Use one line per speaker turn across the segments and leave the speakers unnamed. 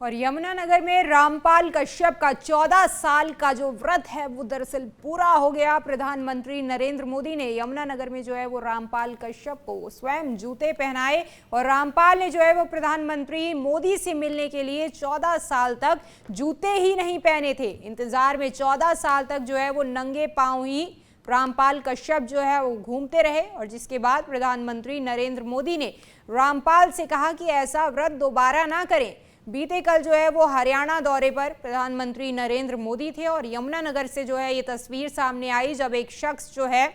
और यमुनानगर में रामपाल कश्यप का 14 साल का जो व्रत है वो दरअसल पूरा हो गया। प्रधानमंत्री नरेंद्र मोदी ने यमुनानगर में जो है वो रामपाल कश्यप को स्वयं जूते पहनाए और रामपाल ने जो है वो प्रधानमंत्री मोदी से मिलने के लिए 14 साल तक जूते ही नहीं पहने थे। इंतजार में 14 साल तक जो है वो नंगे पांव ही रामपाल कश्यप जो है वो घूमते रहे और जिसके बाद प्रधानमंत्री नरेंद्र मोदी ने रामपाल से कहा कि ऐसा व्रत दोबारा ना करें। बीते कल जो है वो हरियाणा दौरे पर प्रधानमंत्री नरेंद्र मोदी थे और यमुनानगर से जो है ये तस्वीर सामने आई जब एक शख्स जो है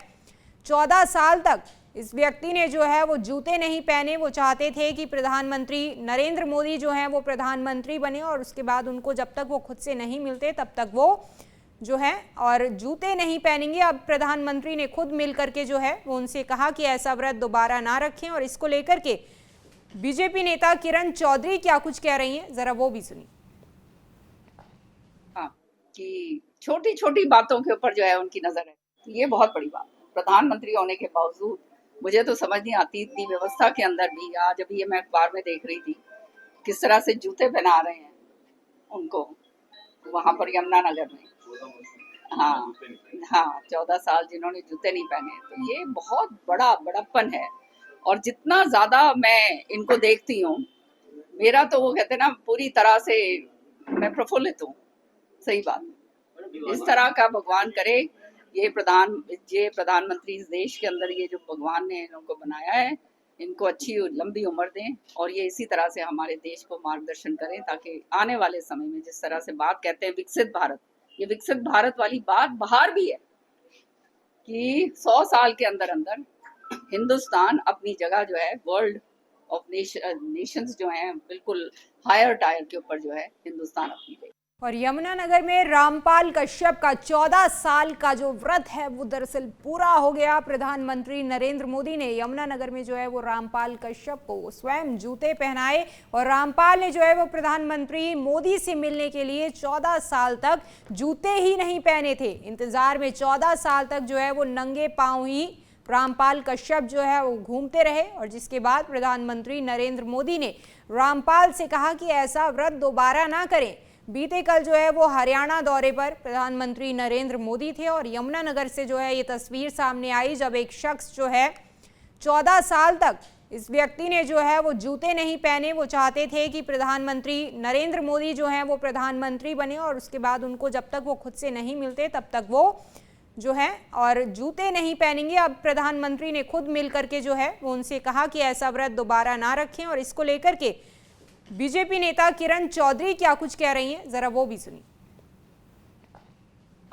14 साल तक इस व्यक्ति ने जो है वो जूते नहीं पहने। वो चाहते थे कि प्रधानमंत्री नरेंद्र मोदी जो है वो प्रधानमंत्री बने और उसके बाद उनको जब तक वो खुद से नहीं मिलते तब तक वो जो है और जूते नहीं पहनेंगे। अब प्रधानमंत्री ने खुद मिल करके जो है वो उनसे कहा कि ऐसा व्रत दोबारा ना रखें और इसको लेकर के बीजेपी नेता किरण चौधरी क्या कुछ कह रही हैं, जरा वो भी सुनिए।
हाँ, कि छोटी छोटी बातों के ऊपर जो है उनकी नजर है, ये बहुत बड़ी बात। प्रधानमंत्री होने के बावजूद मुझे तो समझ नहीं आती, इतनी व्यवस्था के अंदर भी आज अभी ये मैं अखबार में देख रही थी किस तरह से जूते पहना रहे हैं उनको वहां पर यमुनानगर में। हाँ हाँ, 14 साल जिन्होंने जूते नहीं पहने, तो ये बहुत बड़ा बड़प्पन है। और जितना ज्यादा मैं इनको देखती हूँ, मेरा तो वो कहते हैं ना, पूरी तरह से मैं प्रफुल्लित हूँ। सही बात। इस तरह का भगवान करे। ये प्रधानमंत्री इस देश के अंदर, ये जो भगवान ने इनको बनाया है, इनको अच्छी लंबी उम्र दें और ये इसी तरह से हमारे देश को मार्गदर्शन करें ताकि आने वाले समय में, जिस तरह से बात कहते हैं विकसित भारत, ये विकसित भारत वाली बात बाहर भी है कि 100 साल के अंदर अंदर हिंदुस्तान अपनी जगह जो है वर्ल्ड ऑफ नेशंस जो हैं बिल्कुल हायर टायर के ऊपर जो है हिंदुस्तान अपनी जगह।
और यमुनानगर में रामपाल कश्यप का 14 साल का जो व्रत है वो दरअसल पूरा हो गया। प्रधानमंत्री नरेंद्र मोदी ने यमुनानगर में जो है वो रामपाल कश्यप को स्वयं जूते पहनाए और रामपाल ने जो है वो प्रधानमंत्री मोदी से मिलने के लिए 14 साल तक जूते ही नहीं पहने थे। इंतजार में 14 साल तक जो है वो नंगे पांव ही रामपाल कश्यप जो है वो घूमते रहे और जिसके बाद प्रधानमंत्री नरेंद्र मोदी ने रामपाल से कहा कि ऐसा व्रत दोबारा ना करें। बीते कल जो है वो हरियाणा दौरे पर प्रधानमंत्री नरेंद्र मोदी थे और यमुनानगर से जो है ये तस्वीर सामने आई जब एक शख्स जो है 14 साल तक इस व्यक्ति ने जो है वो जूते नहीं पहने। वो चाहते थे कि प्रधानमंत्री नरेंद्र मोदी जो है वो प्रधानमंत्री बने और उसके बाद उनको जब तक वो खुद से नहीं मिलते तब तक वो जो है और जूते नहीं पहनेंगे। अब प्रधानमंत्री ने खुद मिल करके जो है वो उनसे कहा कि ऐसा व्रत दोबारा ना रखें और इसको लेकर के बीजेपी नेता किरण चौधरी क्या कुछ कह रही हैं, जरा वो भी सुनिए।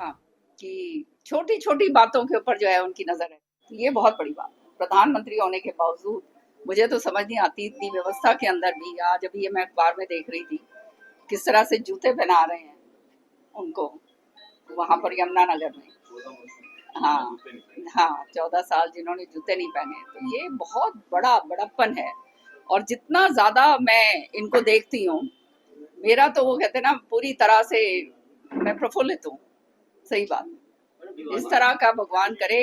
हाँ, कि छोटी छोटी बातों के ऊपर जो है उनकी नजर है, ये बहुत बड़ी बात। प्रधानमंत्री होने के बावजूद मुझे तो समझ नहीं आती, इतनी व्यवस्था के अंदर भी आज अभी ये मैं अखबार में देख रही थी किस तरह से जूते पहना रहे हैं उनको वहां पर यमुनानगर में। हाँ हाँ, 14 साल जिन्होंने जूते नहीं पहने, तो ये बहुत बड़ा बड़प्पन है। और जितना ज्यादा मैं इनको देखती हूँ, मेरा तो वो कहते हैं ना, पूरी तरह से मैं प्रफुल्लित हूँ। सही बात। इस तरह का भगवान करे।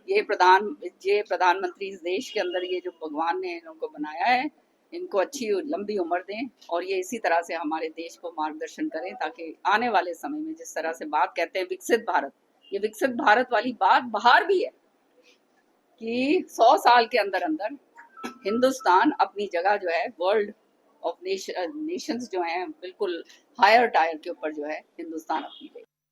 ये प्रधानमंत्री इस देश के अंदर, ये जो भगवान ने इनको बनाया है, इनको अच्छी लंबी उम्र दें और ये इसी तरह से हमारे देश को मार्गदर्शन करें ताकि आने वाले समय में, जिस तरह से बात कहते हैं विकसित भारत, ये विकसित भारत वाली बात बाहर भी है कि 100 साल के अंदर अंदर हिंदुस्तान अपनी जगह जो है वर्ल्ड ऑफ नेशंस जो हैं बिल्कुल हायर टायर के ऊपर जो है हिंदुस्तान अपनी जगह।